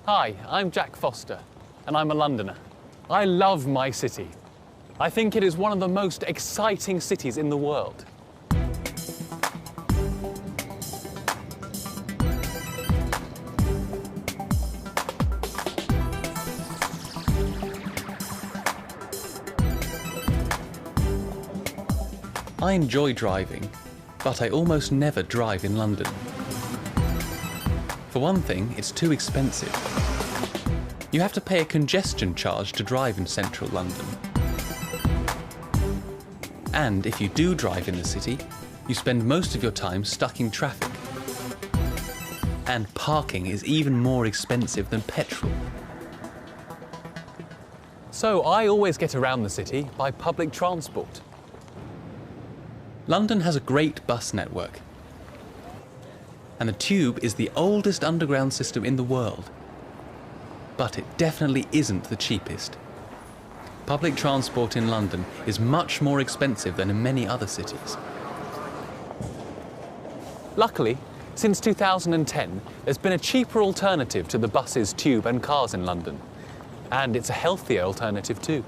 Hi, I'm Jack Foster, and I'm a Londoner. I love my city. I think it is one of the most exciting cities in the world. I enjoy driving, but I almost never drive in London. For one thing, it's too expensive. You have to pay a congestion charge to drive in central London. And if you do drive in the city, you spend most of your time stuck in traffic. And parking is even more expensive than petrol. So I always get around the city by public transport. London has a great bus network, and the Tube is the oldest underground system in the world. But it definitely isn't the cheapest. Public transport in London is much more expensive than in many other cities. Luckily, since 2010, there's been a cheaper alternative to the buses, tube and cars in London. And it's a healthier alternative too.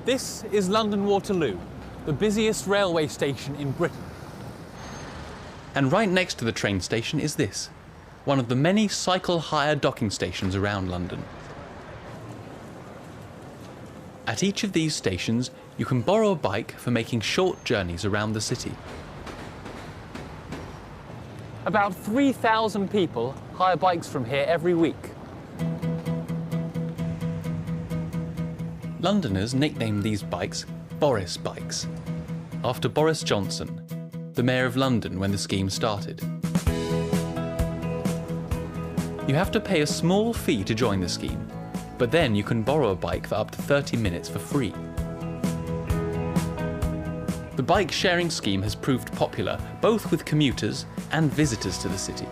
This is London Waterloo, the busiest railway station in Britain. And right next to the train station is this, one of the many cycle hire docking stations around London. At each of these stations, you can borrow a bike for making short journeys around the city. About 3,000 people hire bikes from here every week. Londoners nicknamed these bikes Boris bikes, after Boris Johnson, the Mayor of London when the scheme started. You have to pay a small fee to join the scheme, but then you can borrow a bike for up to 30 minutes for free. The bike sharing scheme has proved popular both with commuters and visitors to the city.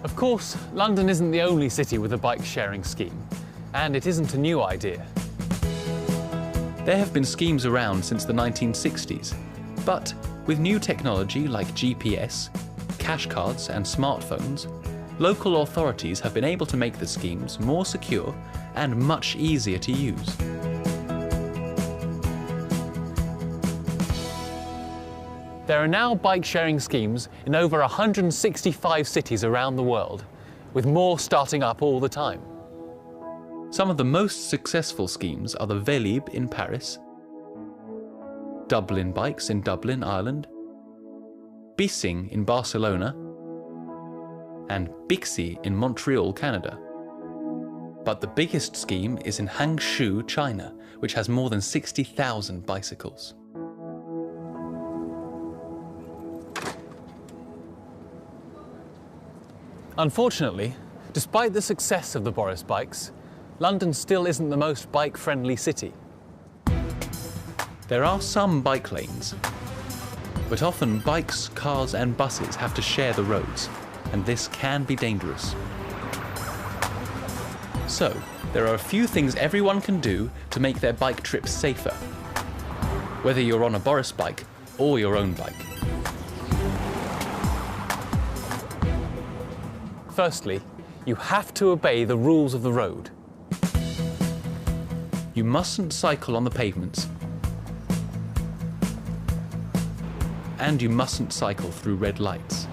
Of course, London isn't the only city with a bike sharing scheme, and it isn't a new idea. There have been schemes around since the 1960s, but with new technology like GPS, cash cards and smartphones, local authorities have been able to make the schemes more secure and much easier to use. There are now bike-sharing schemes in over 165 cities around the world, with more starting up all the time. Some of the most successful schemes are the Vélib in Paris, Dublin Bikes in Dublin, Ireland, Bising in Barcelona, and Bixi in Montreal, Canada. But the biggest scheme is in Hangzhou, China, which has more than 60,000 bicycles. Unfortunately, despite the success of the Boris bikes, London still isn't the most bike-friendly city. There are some bike lanes, but often bikes, cars and buses have to share the roads, and this can be dangerous. So, there are a few things everyone can do to make their bike trips safer, whether you're on a Boris bike or your own bike. Firstly, you have to obey the rules of the road. You mustn't cycle on the pavements. And you mustn't cycle through red lights.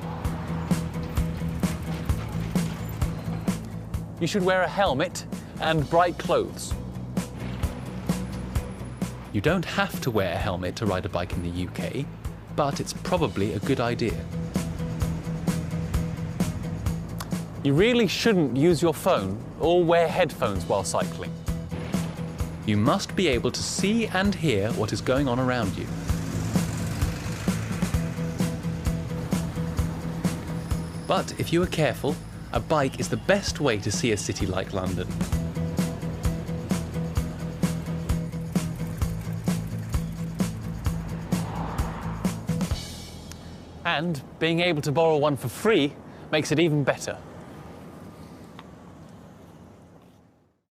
You should wear a helmet and bright clothes. You don't have to wear a helmet to ride a bike in the UK, but it's probably a good idea. You really shouldn't use your phone or wear headphones while cycling. You must be able to see and hear what is going on around you. But if you are careful, a bike is the best way to see a city like London. And being able to borrow one for free makes it even better.